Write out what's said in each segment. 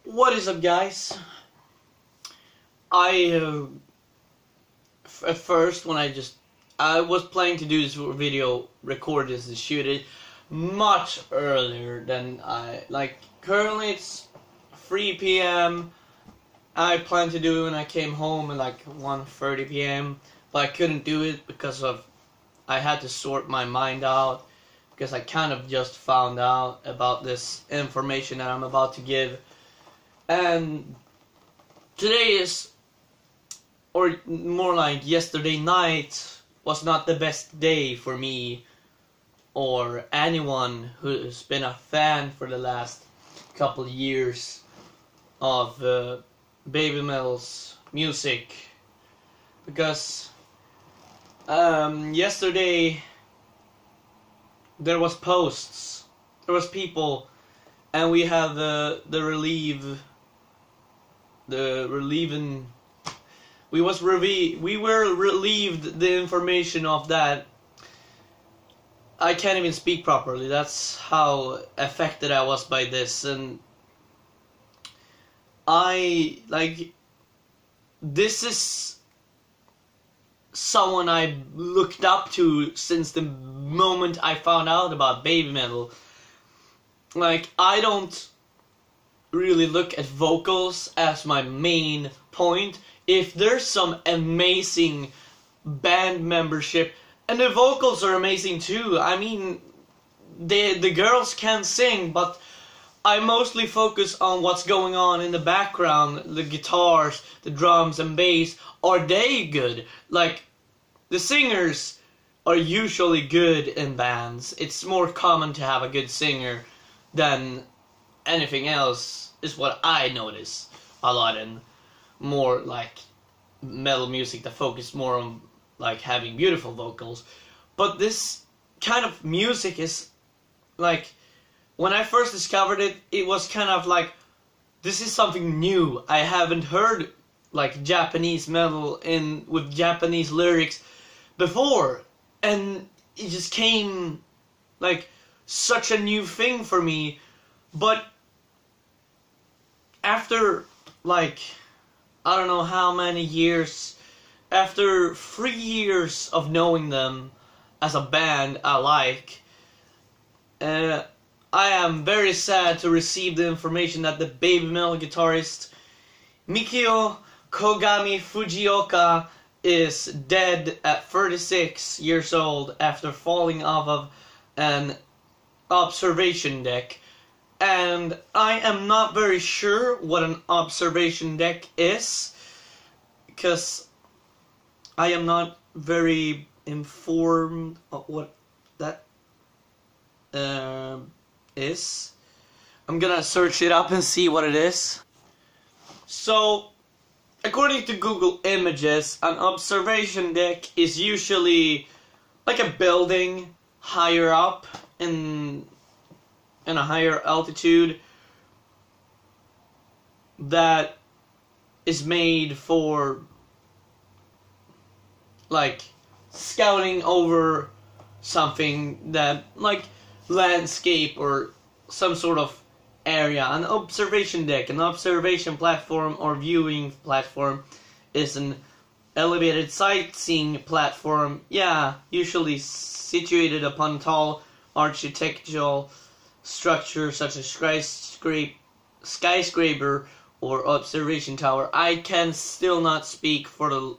What is up, guys? At first, when I was planning to do this video, record this and shoot it much earlier than currently it's 3 p.m. I planned to do it when I came home at like 1:30 p.m. but I couldn't do it because I had to sort my mind out, because I kind of just found out about this information that I'm about to give. And today is, or more like yesterday night, was not the best day for me or anyone who's been a fan for the last couple of years of BabyMetal's music, because yesterday there was posts, there was people, and we have we were relieved the information of that. I can't even speak properly. That's how affected I was by this. And this is someone I looked up to since the moment I found out about BabyMetal. Like, I don't really look at vocals as my main point. If there's some amazing band membership, and the vocals are amazing too, I mean, the girls can sing, but I mostly focus on what's going on in the background, the guitars, the drums and bass. Are they good? Like, the singers are usually good in bands. It's more common to have a good singer than anything else, is what I notice a lot in more like metal music that focus more on like having beautiful vocals. But this kind of music is like, when I first discovered it, it was kind of like, this is something new. I haven't heard like Japanese metal with Japanese lyrics before, and it just came like such a new thing for me. But after like, I don't know how many years, after 3 years of knowing them as a band I like, I am very sad to receive the information that the BabyMetal guitarist Mikio Kogami Fujioka is dead at 36 years old after falling off of an observation deck. And I am not very sure what an observation deck is, because I am not very informed of what that is. I'm gonna search it up and see what it is. So, according to Google Images, an observation deck is usually like a building higher up in a higher altitude that is made for like scouting over something, that like landscape or some sort of area. An observation deck, an observation platform or viewing platform, is an elevated sightseeing platform, usually situated upon tall architectural structure such as skyscraper or observation tower. I can still not speak for the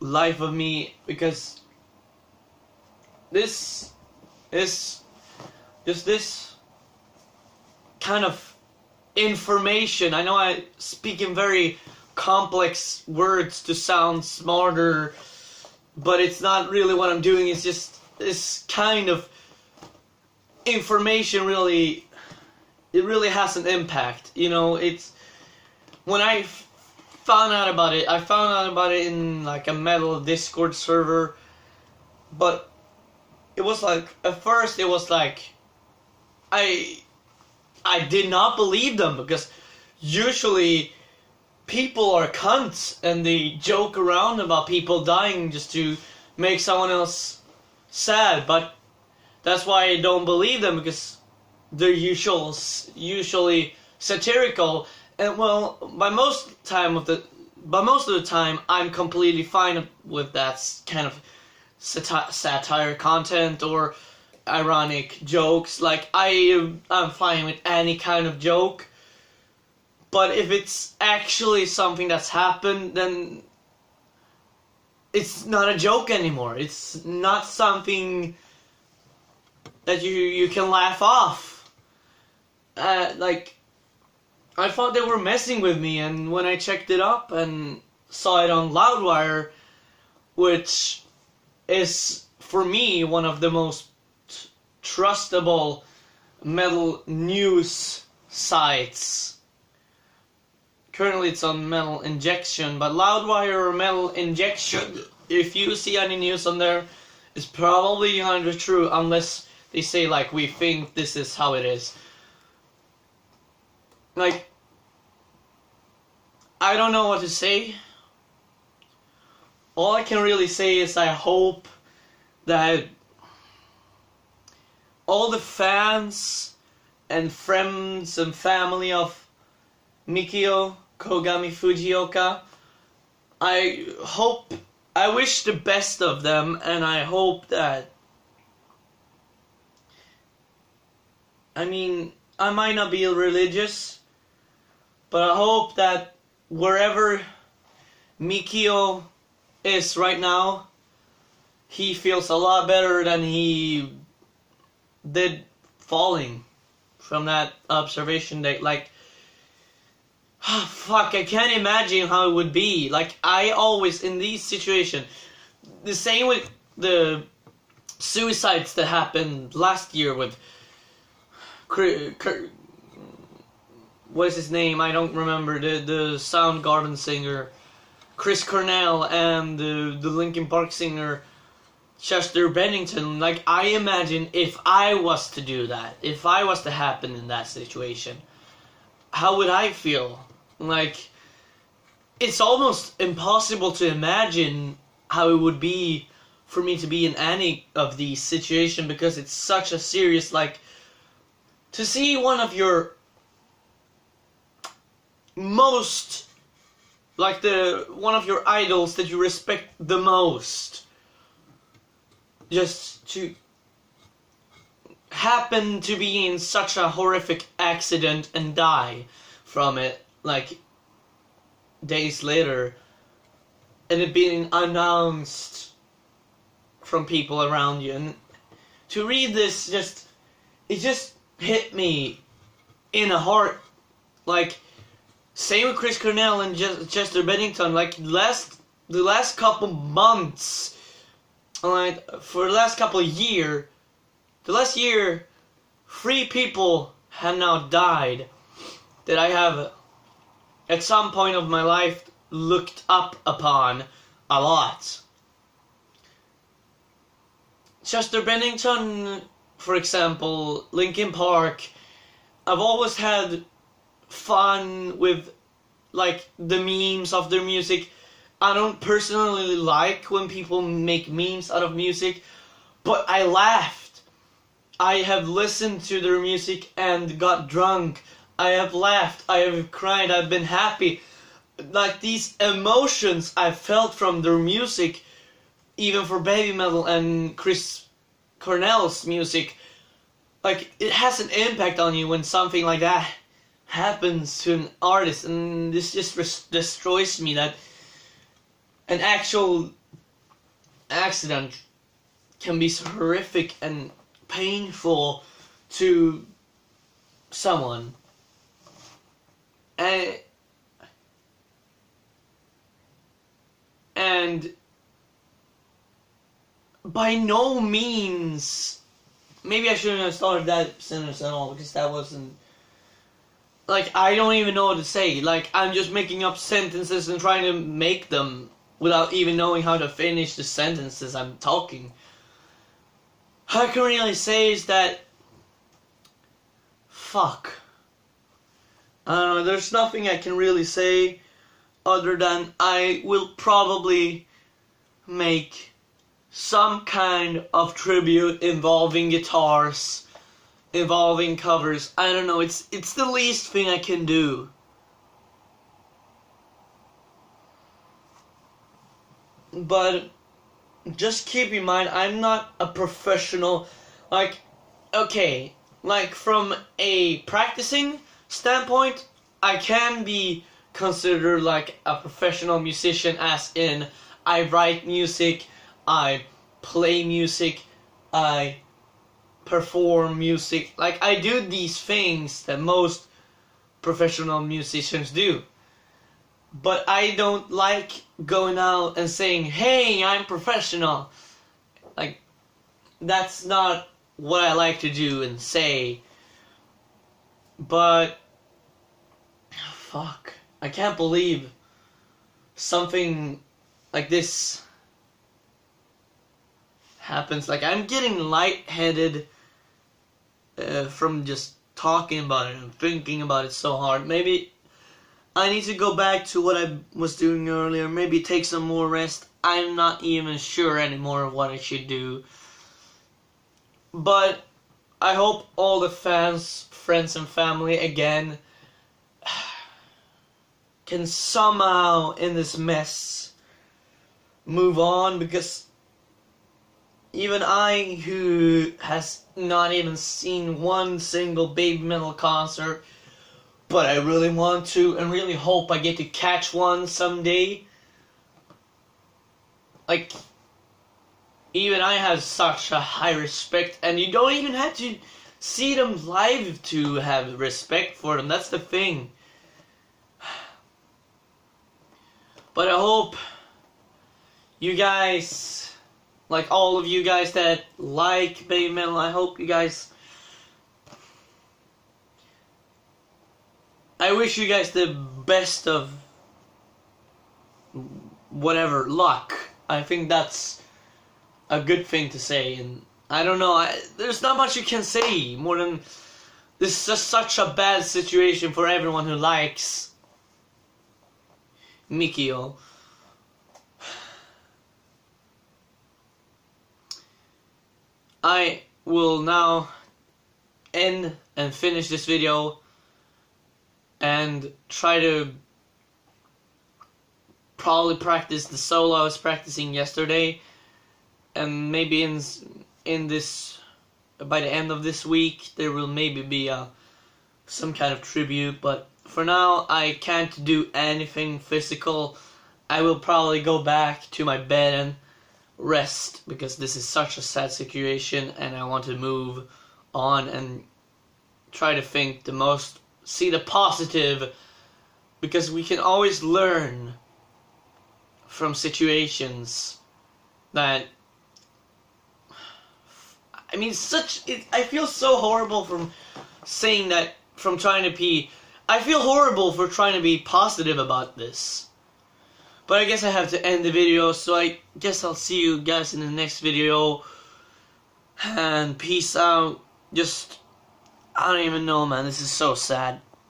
life of me, because this is just this kind of information. I know I speak in very complex words to sound smarter, but it's not really what I'm doing. It's just this kind of information really has an impact. You know, it's, when I found out about it, I found out about it in like a metal Discord server, but it was like, at first it was like, I did not believe them, because usually people are cunts and they joke around about people dying just to make someone else sad. But that's why I don't believe them, because they're usually satirical, and well, by most of the time, I'm completely fine with that kind of satire content or ironic jokes. Like, I'm fine with any kind of joke. But if it's actually something that's happened, then it's not a joke anymore. It's not something that you can laugh off. Like, I thought they were messing with me, and when I checked it up and saw it on Loudwire, which is, for me, one of the most trustable metal news sites. Currently it's on Metal Injection, but Loudwire or Metal Injection, if you see any news on there, it's probably 100% true, unless they say, like, we think this is how it is. Like, I don't know what to say. All I can really say is I hope that all the fans and friends and family of Mikio, Kogami Fujioka, I wish the best of them, and I hope that, I mean, I might not be religious, but I hope that wherever Mikio is right now, he feels a lot better than he did falling from that observation date. Like, oh, fuck, I can't imagine how it would be. Like, I always, in these situations, the same with the suicides that happened last year with what is his name? I don't remember. The Soundgarden singer, Chris Cornell, and the Linkin Park singer, Chester Bennington. Like, I imagine if I was to do that, if I was to happen in that situation, how would I feel? Like, it's almost impossible to imagine how it would be for me to be in any of these situations, because it's such a serious, like, to see one of your most, like, one of your idols that you respect the most, just to happen to be in such a horrific accident and die from it, like, days later, and it being announced from people around you. And to read this, it just hit me in the heart. Like, same with Chris Cornell and Chester Bennington. Like, the last couple months, like, for the last couple of years, the last year, 3 people have now died that I have, at some point of my life, looked up upon a lot. Chester Bennington, for example, Linkin Park, I've always had fun with, like, the memes of their music. I don't personally like when people make memes out of music, but I laughed. I have listened to their music and got drunk. I have laughed, I have cried, I've been happy. Like, these emotions I felt from their music, even for BabyMetal and Chris Cornell's music, like, it has an impact on you when something like that happens to an artist. And this just destroys me, that an actual accident can be so horrific and painful to someone. And by no means, maybe I shouldn't have started that sentence at all, because that wasn't, like, I don't even know what to say. Like, I'm just making up sentences and trying to make them without even knowing how to finish the sentences I'm talking. All I can really say is that, fuck. I don't know, there's nothing I can really say other than I will probably make some kind of tribute involving guitars involving covers. I don't know, it's the least thing I can do. But just keep in mind, I'm not a professional. Like, okay, like from a practicing standpoint, I can be considered like a professional musician, as in I write music, I play music, I perform music. Like, I do these things that most professional musicians do. But I don't like going out and saying, hey, I'm professional. Like, that's not what I like to do and say. But, fuck, I can't believe something like this happens. Like, I'm getting lightheaded from just talking about it and thinking about it so hard. Maybe I need to go back to what I was doing earlier. Maybe take some more rest. I'm not even sure anymore of what I should do. But I hope all the fans, friends and family, again, can somehow in this mess move on, because even I, who has not even seen one single BabyMetal concert, but I really want to and really hope I get to catch one someday. Like, even I have such a high respect, and you don't even have to see them live to have respect for them. That's the thing. But I hope you guys, like all of you guys that like BabyMetal, I hope you guys, I wish you guys the best of whatever luck. I think that's a good thing to say, and I don't know, there's not much you can say more than this is just such a bad situation for everyone who likes Mikio. I will now end and finish this video and try to probably practice the solo I was practicing yesterday, and maybe in this, by the end of this week, there will maybe be some kind of tribute. But for now, I can't do anything physical. I will probably go back to my bed and rest, because this is such a sad situation, and I want to move on and try to think see the positive, because we can always learn from situations that, I mean, I feel so horrible from saying that, from trying to be, I feel horrible for trying to be positive about this. But I guess I have to end the video, so I guess I'll see you guys in the next video. And peace out. I don't even know, man, this is so sad.